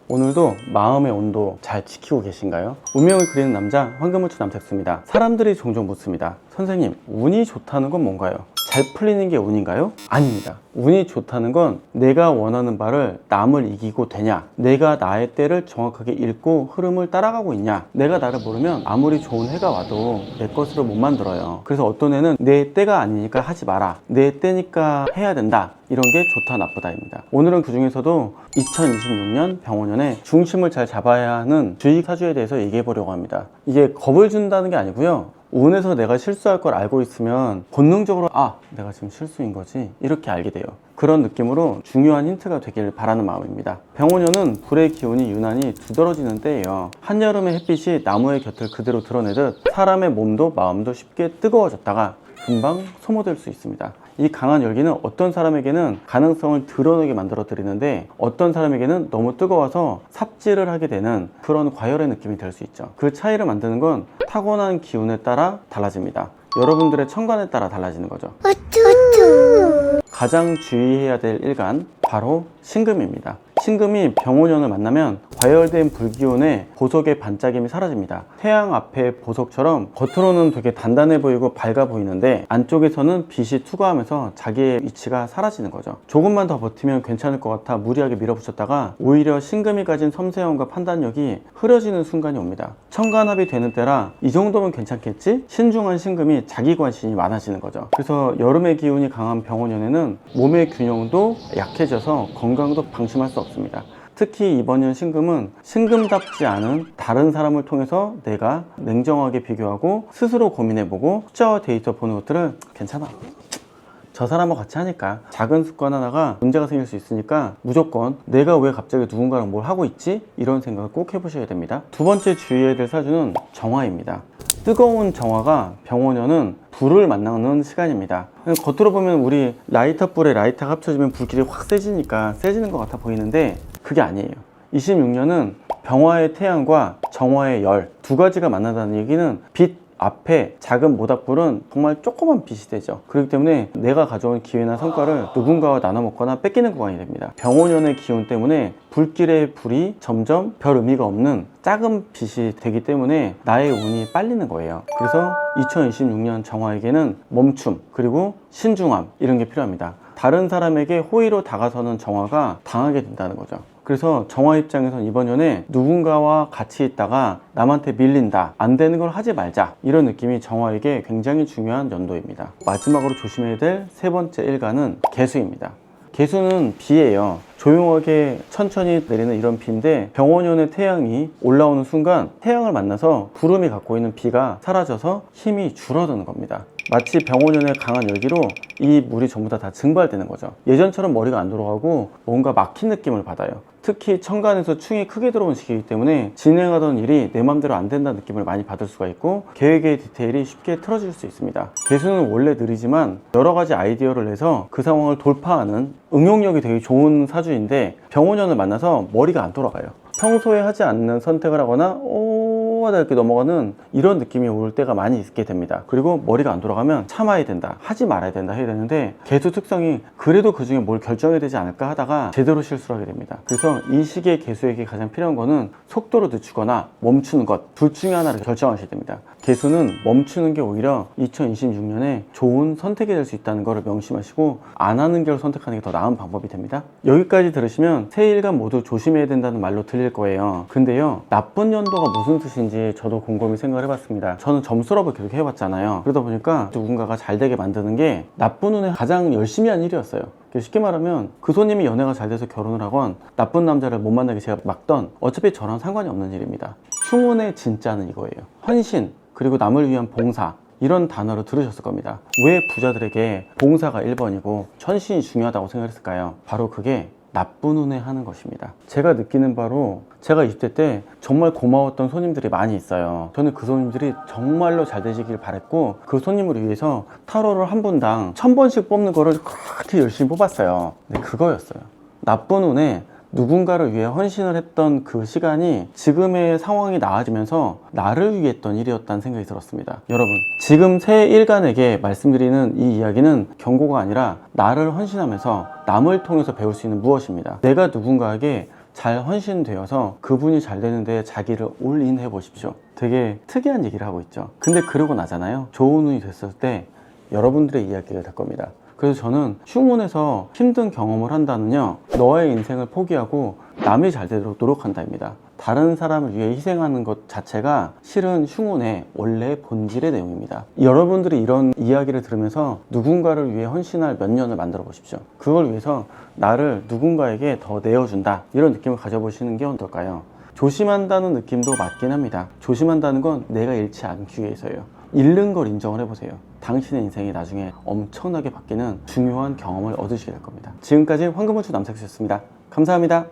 오늘도 마음의 온도 잘 지키고 계신가요? 운명을 그리는 남자 황금우추 남택수입니다. 사람들이 종종 묻습니다. 선생님, 운이 좋다는 건 뭔가요? 잘 풀리는 게 운인가요? 아닙니다. 운이 좋다는 건 내가 원하는 바를 남을 이기고 되냐, 내가 나의 때를 정확하게 읽고 흐름을 따라가고 있냐. 내가 나를 모르면 아무리 좋은 해가 와도 내 것으로 못 만들어요. 그래서 어떤 애는 내 때가 아니니까 하지 마라, 내 때니까 해야 된다, 이런 게 좋다 나쁘다입니다. 오늘은 그 중에서도 2026년 병원년에 중심을 잘 잡아야 하는 주의 사주에 대해서 얘기해 보려고 합니다. 이게 겁을 준다는 게 아니고요, 운에서 내가 실수할 걸 알고 있으면 본능적으로 내가 지금 실수인 거지, 이렇게 알게 돼요. 그런 느낌으로 중요한 힌트가 되길 바라는 마음입니다. 병원년은 불의 기운이 유난히 두드러지는 때예요. 한여름의 햇빛이 나무의 곁을 그대로 드러내듯 사람의 몸도 마음도 쉽게 뜨거워졌다가 금방 소모될 수 있습니다. 이 강한 열기는 어떤 사람에게는 가능성을 드러내게 만들어 드리는데, 어떤 사람에게는 너무 뜨거워서 삽질을 하게 되는 그런 과열의 느낌이 들 수 있죠. 그 차이를 만드는 건 타고난 기운에 따라 달라집니다. 여러분들의 천간에 따라 달라지는 거죠. 가장 주의해야 될 일간, 바로 신금입니다. 신금이 병원년을 만나면 과열된 불기운에 보석의 반짝임이 사라집니다. 태양 앞의 보석처럼 겉으로는 되게 단단해 보이고 밝아 보이는데 안쪽에서는 빛이 투과하면서 자기의 위치가 사라지는 거죠. 조금만 더 버티면 괜찮을 것 같아 무리하게 밀어붙였다가 오히려 신금이 가진 섬세함과 판단력이 흐려지는 순간이 옵니다. 천간합이 되는 때라 이 정도면 괜찮겠지? 신중한 신금이 자기 관심이 많아지는 거죠. 그래서 여름의 기운이 강한 병원년에는 몸의 균형도 약해져서 건강도 방심할 수 없습니다. 특히 이번 년 신금은 신금답지 않은 다른 사람을 통해서 내가 냉정하게 비교하고 스스로 고민해보고 숫자와 데이터 보는 것들은 괜찮아, 저 사람하고 같이 하니까, 작은 습관 하나가 문제가 생길 수 있으니까 무조건 내가 왜 갑자기 누군가랑 뭘 하고 있지? 이런 생각을 꼭 해보셔야 됩니다. 두 번째 주의해야 될 사주는 정화입니다. 뜨거운 정화가 병원년은 불을 만나는 시간입니다. 겉으로 보면 우리 라이터 불에 라이터가 합쳐지면 불길이 확 세지니까 세지는 것 같아 보이는데 그게 아니에요. 26년은 병화의 태양과 정화의 열, 두 가지가 만난다는 얘기는 빛 앞에 작은 모닥불은 정말 조그만 빛이 되죠. 그렇기 때문에 내가 가져온 기회나 성과를 누군가와 나눠 먹거나 뺏기는 구간이 됩니다. 병원년의 기운 때문에 불길의 불이 점점 별 의미가 없는 작은 빛이 되기 때문에 나의 운이 빨리는 거예요. 그래서 2026년 정화에게는 멈춤, 그리고 신중함, 이런 게 필요합니다. 다른 사람에게 호의로 다가서는 정화가 당하게 된다는 거죠. 그래서 정화 입장에선 이번 년에 누군가와 같이 있다가 남한테 밀린다, 안 되는 걸 하지 말자, 이런 느낌이 정화에게 굉장히 중요한 연도입니다. 마지막으로 조심해야 될 세 번째 일간은 개수입니다. 개수는 비예요. 조용하게 천천히 내리는 이런 비인데 병원년의 태양이 올라오는 순간 태양을 만나서 구름이 갖고 있는 비가 사라져서 힘이 줄어드는 겁니다. 마치 병원년의 강한 열기로 이 물이 전부 다 증발되는 거죠. 예전처럼 머리가 안 돌아가고 뭔가 막힌 느낌을 받아요. 특히 천간에서 충이 크게 들어온 시기이기 때문에 진행하던 일이 내 맘대로 안 된다는 느낌을 많이 받을 수가 있고 계획의 디테일이 쉽게 틀어질 수 있습니다. 개수는 원래 느리지만 여러 가지 아이디어를 내서 그 상황을 돌파하는 응용력이 되게 좋은 사주인데 병원년을 만나서 머리가 안 돌아가요. 평소에 하지 않는 선택을 하거나 하다 이렇게 넘어가는 이런 느낌이 올 때가 많이 있게 됩니다. 그리고 머리가 안 돌아가면 참아야 된다, 하지 말아야 된다 해야 되는데 개수 특성이 그래도 그 중에 뭘 결정해야 되지 않을까 하다가 제대로 실수를 하게 됩니다. 그래서 이 시기에 개수에게 가장 필요한 거는 속도를 늦추거나 멈추는 것, 둘 중에 하나를 결정하셔야 됩니다. 개수는 멈추는 게 오히려 2026년에 좋은 선택이 될 수 있다는 것을 명심하시고 안 하는 걸 선택하는 게 더 나은 방법이 됩니다. 여기까지 들으시면 세 일간 모두 조심해야 된다는 말로 들릴 거예요. 근데요, 나쁜 연도가 무슨 뜻인지 저도 곰곰이 생각을 해봤습니다. 저는 점수업을 계속 해봤잖아요. 그러다 보니까 누군가가 잘 되게 만드는 게 나쁜 운에 가장 열심히 한 일이었어요. 쉽게 말하면 그 손님이 연애가 잘 돼서 결혼을 하건 나쁜 남자를 못 만나게 제가 막던, 어차피 저랑 상관이 없는 일입니다. 흉운의 진짜는 이거예요. 헌신, 그리고 남을 위한 봉사, 이런 단어를 들으셨을 겁니다. 왜 부자들에게 봉사가 1번이고 헌신이 중요하다고 생각했을까요? 바로 그게 나쁜 운에 하는 것입니다. 제가 느끼는 바로 제가 20대 때 정말 고마웠던 손님들이 많이 있어요. 저는 그 손님들이 정말로 잘 되시길 바랬고 그 손님을 위해서 타로를 한 분당 1000번씩 뽑는 거를 그렇게 열심히 뽑았어요. 근데 그거였어요. 나쁜 운에 누군가를 위해 헌신을 했던 그 시간이 지금의 상황이 나아지면서 나를 위해 했던 일이었다는 생각이 들었습니다. 여러분, 지금 새 일간에게 말씀드리는 이 이야기는 경고가 아니라 나를 헌신하면서 남을 통해서 배울 수 있는 무엇입니다. 내가 누군가에게 잘 헌신되어서 그분이 잘 되는데 자기를 올인해 보십시오. 되게 특이한 얘기를 하고 있죠. 근데 그러고 나잖아요. 좋은 운이 됐을 때 여러분들의 이야기가 될 겁니다. 그래서 저는 흉운에서 힘든 경험을 한다는요, 너의 인생을 포기하고 남이 잘 되도록 노력한다입니다. 다른 사람을 위해 희생하는 것 자체가 실은 흉운의 원래 본질의 내용입니다. 여러분들이 이런 이야기를 들으면서 누군가를 위해 헌신할 몇 년을 만들어 보십시오. 그걸 위해서 나를 누군가에게 더 내어준다, 이런 느낌을 가져보시는 게 어떨까요? 조심한다는 느낌도 맞긴 합니다. 조심한다는 건 내가 잃지 않기 위해서예요. 잃는 걸 인정을 해보세요. 당신의 인생이 나중에 엄청나게 바뀌는 중요한 경험을 얻으시게 될 겁니다. 지금까지 황금우주 남색수였습니다. 감사합니다.